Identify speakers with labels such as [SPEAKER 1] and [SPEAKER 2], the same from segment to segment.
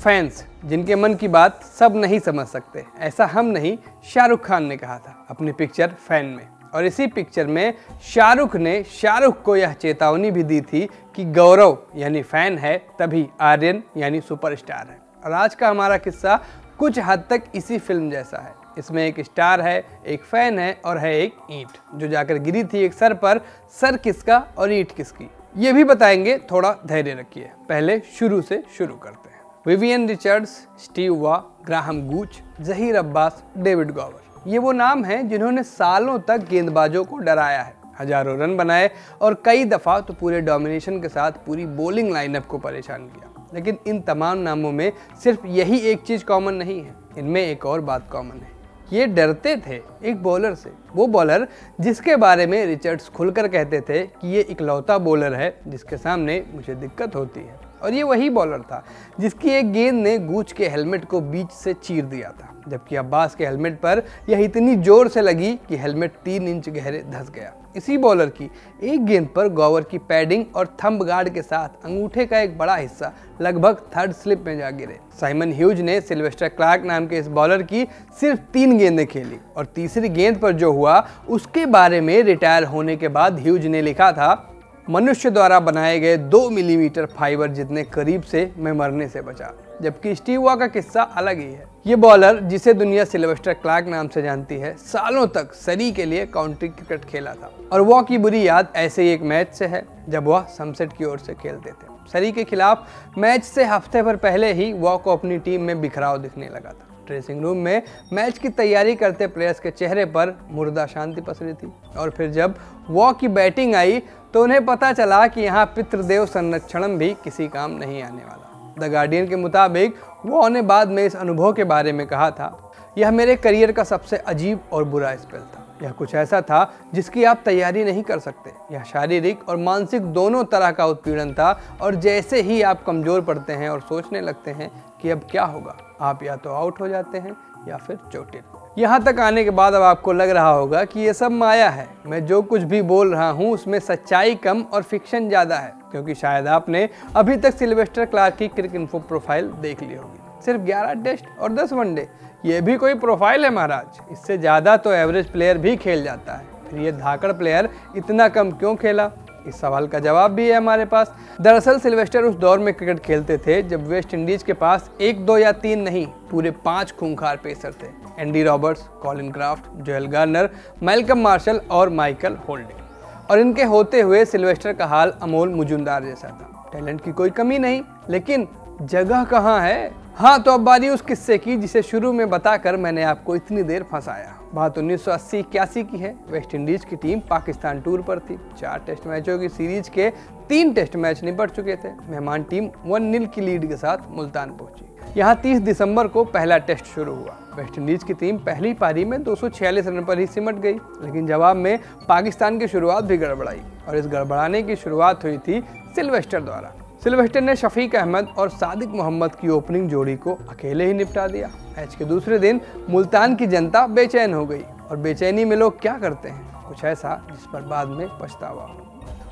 [SPEAKER 1] Fans जिनके मन की बात सब नहीं समझ सकते, ऐसा हम नहीं, शाहरुख खान ने कहा था अपनी पिक्चर फैन में। और इसी पिक्चर में शाहरुख ने शाहरुख को यह चेतावनी भी दी थी कि गौरव यानी फैन है तभी आर्यन यानी सुपरस्टार है। और आज का हमारा किस्सा कुछ हद तक इसी फिल्म जैसा है। इसमें एक स्टार है, एक फैन है और है एक ईंट जो जाकर गिरी थी एक सर पर। सर किसका और ईंट किसकी, ये भी बताएंगे, थोड़ा धैर्य रखिए। पहले शुरू से शुरू करते हैं। Vivian Richards, Steve Waugh, Graham Gooch, Zaheer Abbas, David Gower, ये वो नाम हैं जिन्होंने सालों तक गेंदबाजों को डराया है, हजारों रन बनाए और कई दफ़ा तो पूरे डोमिनेशन के साथ पूरी बॉलिंग लाइनअप को परेशान किया। लेकिन इन तमाम नामों में सिर्फ यही एक चीज़ कॉमन नहीं है, इनमें एक और बात कॉमन है। ये डरते थे एक बॉलर से, वो बॉलर जिसके बारे में रिचर्ड्स खुलकर कहते थे कि ये इकलौता बॉलर है जिसके सामने मुझे दिक्कत होती है। और ये वही बॉलर था जिसकी एक गेंद ने गूच के हेलमेट को बीच से चीर दिया था, जबकि अब्बास के हेलमेट पर यह इतनी जोर से लगी कि हेलमेट 3 इंच गहरे धंस गया। इसी बॉलर की एक गेंद पर गॉवर की पैडिंग और थंब गार्ड के साथ अंगूठे का एक बड़ा हिस्सा लगभग थर्ड स्लिप में जा गिरे। साइमन ह्यूज ने सिल्वेस्टर क्लार्क नाम के इस बॉलर की सिर्फ 3 गेंदें खेली और तीसरी गेंद पर जो हुआ उसके बारे में रिटायर होने के बाद ह्यूज ने लिखा था, मनुष्य द्वारा बनाए गए 2 मिलीमीटर फाइबर जितने करीब से मैं मरने से बचा। जबकि स्टीव वॉ का किस्सा अलग ही है। ये बॉलर जिसे दुनिया सिल्वेस्टर क्लार्क नाम से जानती है, सालों तक सरी के लिए काउंटी क्रिकेट खेला था। और वॉ की बुरी याद ऐसे ही एक मैच से है जब वह सनसेट की ओर से खेलते थे। सरी के खिलाफ मैच से हफ्ते भर पहले ही वॉ को अपनी टीम में बिखराव दिखने लगा था। ड्रेसिंग रूम में मैच की तैयारी करते प्लेयर्स के चेहरे पर मुर्दा शांति पसरी थी। और फिर जब वॉ की बैटिंग आई तो उन्हें पता चला कि यहाँ पितृदेव संरक्षणम भी किसी काम नहीं आने वाला। द गार्डियन के मुताबिक वॉ ने बाद में इस अनुभव के बारे में कहा था, यह मेरे करियर का सबसे अजीब और बुरा स्पेल था। यह कुछ ऐसा था जिसकी आप तैयारी नहीं कर सकते। यह शारीरिक और मानसिक दोनों तरह का उत्पीड़न था और जैसे ही आप कमज़ोर पड़ते हैं और सोचने लगते हैं कि अब क्या होगा, आप या तो आउट हो जाते हैं या फिर चोटिल। यहाँ तक आने के बाद अब आपको लग रहा होगा कि ये सब माया है, मैं जो कुछ भी बोल रहा हूँ उसमें सच्चाई कम और फिक्शन ज़्यादा है, क्योंकि शायद आपने अभी तक सिल्वेस्टर क्लार्क की क्रिक इन्फो प्रोफाइल देख ली होगी। सिर्फ 11 टेस्ट और 10 वनडे, ये भी कोई प्रोफाइल है महाराज? इससे ज़्यादा तो एवरेज प्लेयर भी खेल जाता है। फिर ये धाकड़ प्लेयर इतना कम क्यों खेला? इस सवाल का जवाब भी है हमारे पास। दरअसल सिल्वेस्टर उस दौर में क्रिकेट खेलते थे जब वेस्ट इंडीज के पास 1, 2 या 3 नहीं, पूरे 5 खूंखार पेसर थे। Andy Roberts, Colin craft, Joel Garner, Malcolm martial और माइकल होल्डिंग। और इनके होते हुए सिल्वेस्टर का हाल अमोल मुजुमदार जैसा था। टैलेंट की कोई कमी नहीं, लेकिन जगह कहाँ है? हाँ, तो अब बारी उस किस्से की जिसे शुरू में बताकर मैंने आपको इतनी देर फंसाया। बात 1980-81 की है। वेस्ट इंडीज की टीम पाकिस्तान टूर पर थी। 4 टेस्ट मैचों की सीरीज के 3 टेस्ट मैच निपट चुके थे। मेहमान टीम 1-0 की लीड के साथ मुल्तान पहुंची। यहाँ 30 दिसंबर को पहला टेस्ट शुरू हुआ। वेस्ट इंडीज की टीम पहली पारी में 246 रन पर ही सिमट गई, लेकिन जवाब में पाकिस्तान की शुरुआत भी गड़बड़ाई और इस गड़बड़ाने की शुरुआत हुई थी सिल्वेस्टर द्वारा। सिल्वेस्टर ने शफीक अहमद और सादिक मोहम्मद की ओपनिंग जोड़ी को अकेले ही निपटा दिया। मैच के दूसरे दिन मुल्तान की जनता बेचैन हो गई और बेचैनी में लोग क्या करते हैं, कुछ ऐसा जिस पर बाद में पछतावा हो।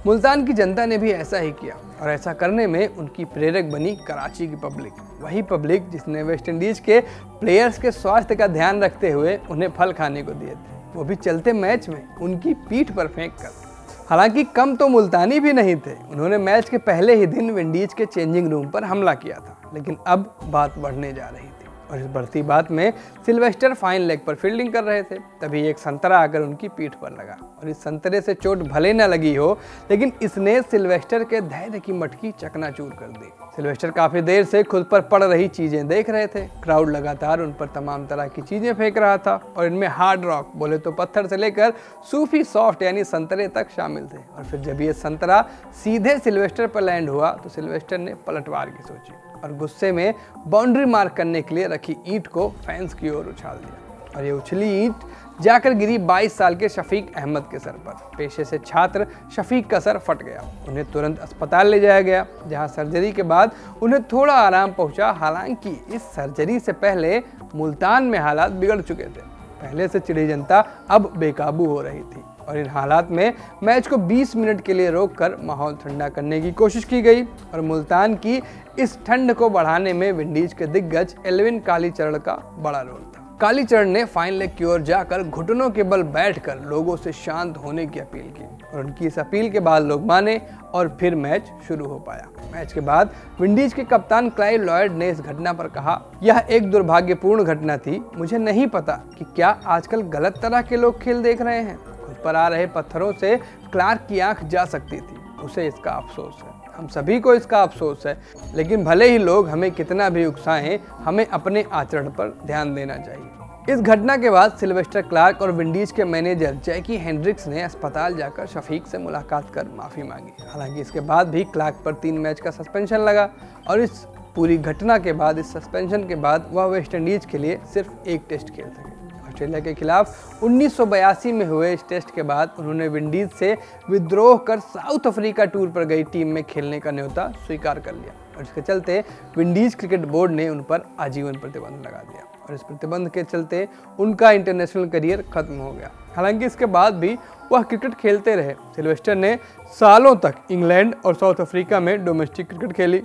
[SPEAKER 1] मुल्तान की जनता ने भी ऐसा ही किया और ऐसा करने में उनकी प्रेरक बनी कराची की पब्लिक, वही पब्लिक जिसने वेस्ट इंडीज के प्लेयर्स के स्वास्थ्य का ध्यान रखते हुए उन्हें फल खाने को दिए थे, वो भी चलते मैच में उनकी पीठ पर फेंक कर। हालांकि कम तो मुल्तानी भी नहीं थे, उन्होंने मैच के पहले ही दिन विंडीज के चेंजिंग रूम पर हमला किया था। लेकिन अब बात बढ़ने जा रही थी और इस बढ़ती बात में सिल्वेस्टर फाइन लेग पर फील्डिंग कर रहे थे। तभी एक संतरा आकर उनकी पीठ पर लगा और इस संतरे से चोट भले न लगी हो, लेकिन इसने सिल्वेस्टर के धैर्य की मटकी चकनाचूर कर दी। सिल्वेस्टर काफी देर से खुद पर पड़ रही चीजें देख रहे थे। क्राउड लगातार उन पर तमाम तरह की चीजें फेंक रहा था और इनमें हार्ड रॉक, बोले तो पत्थर से लेकर सूफी सॉफ्ट यानी संतरे तक शामिल थे। और फिर जब ये संतरा सीधे सिल्वेस्टर पर लैंड हुआ तो सिल्वेस्टर ने पलटवार की सोची और गुस्से में बाउंड्री मार्क करने के लिए रखी ईंट को फैंस की ओर उछाल दिया और ये उछली ईंट जाकर गिरी 22 साल के शफीक अहमद के सर पर। पेशे से छात्र शफीक का सर फट गया। उन्हें तुरंत अस्पताल ले जाया गया, जहां सर्जरी के बाद उन्हें थोड़ा आराम पहुंचा। हालांकि इस सर्जरी से पहले मुल्तान में हालात बिगड़ चुके थे। पहले से चिढ़ी जनता अब बेकाबू हो रही थी और इन हालात में मैच को 20 मिनट के लिए रोककर माहौल ठंडा करने की कोशिश की गई और मुल्तान की इस ठंड को बढ़ाने में विंडीज के दिग्गज एल्विन कालीचरण का बड़ा रोल था। कालीचरण ने फाइन लेग की ओर जाकर घुटनों के बल बैठकर लोगों से शांत होने की अपील की और उनकी इस अपील के बाद लोग माने और फिर मैच शुरू हो पाया। मैच के बाद विंडीज के कप्तान क्लाइव लॉयड ने इस घटना पर कहा, यह एक दुर्भाग्यपूर्ण घटना थी। मुझे नहीं पता कि क्या आजकल गलत तरह के लोग खेल देख रहे हैं। खुद पर आ रहे पत्थरों से क्लार्क की आंख जा सकती थी। उसे इसका अफसोस है। हम सभी को इसका अफसोस है, लेकिन भले ही लोग हमें कितना भी उकसाएं, हमें अपने आचरण पर ध्यान देना चाहिए। इस घटना के बाद सिल्वेस्टर क्लार्क और विंडीज के मैनेजर जैकी हेंड्रिक्स ने अस्पताल जाकर शफीक से मुलाकात कर माफ़ी मांगी। हालांकि इसके बाद भी क्लार्क पर 3 मैच का सस्पेंशन लगा और इस पूरी घटना के बाद, इस सस्पेंशन के बाद वह वेस्ट इंडीज के लिए सिर्फ एक टेस्ट खेल सके। ऑस्ट्रेलिया के खिलाफ 1982 में हुए इस टेस्ट के बाद उन्होंने विंडीज से विद्रोह कर साउथ अफ्रीका टूर पर गई टीम में खेलने का न्योता स्वीकार कर लिया और इसके चलते विंडीज क्रिकेट बोर्ड ने उन पर आजीवन प्रतिबंध लगा दिया और इस प्रतिबंध के चलते उनका इंटरनेशनल करियर खत्म हो गया। हालांकि इसके बाद भी वह क्रिकेट खेलते रहे। सिल्वेस्टर ने सालों तक इंग्लैंड और साउथ अफ्रीका में डोमेस्टिक क्रिकेट खेली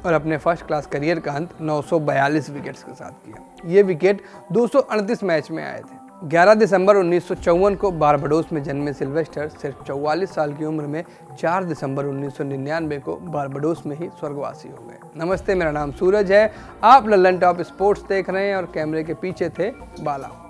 [SPEAKER 1] और अपने फर्स्ट क्लास करियर का अंत 942 विकेट्स के साथ किया। ये विकेट 238 मैच में आए थे। 11 दिसंबर 1954 को बारबाडोस में जन्मे सिल्वेस्टर सिर्फ 44 साल की उम्र में 4 दिसंबर 1999 को बारबाडोस में ही स्वर्गवासी हो गए। नमस्ते, मेरा नाम सूरज है। आप लल्लन टॉप स्पोर्ट्स देख रहे हैं और कैमरे के पीछे थे बाला।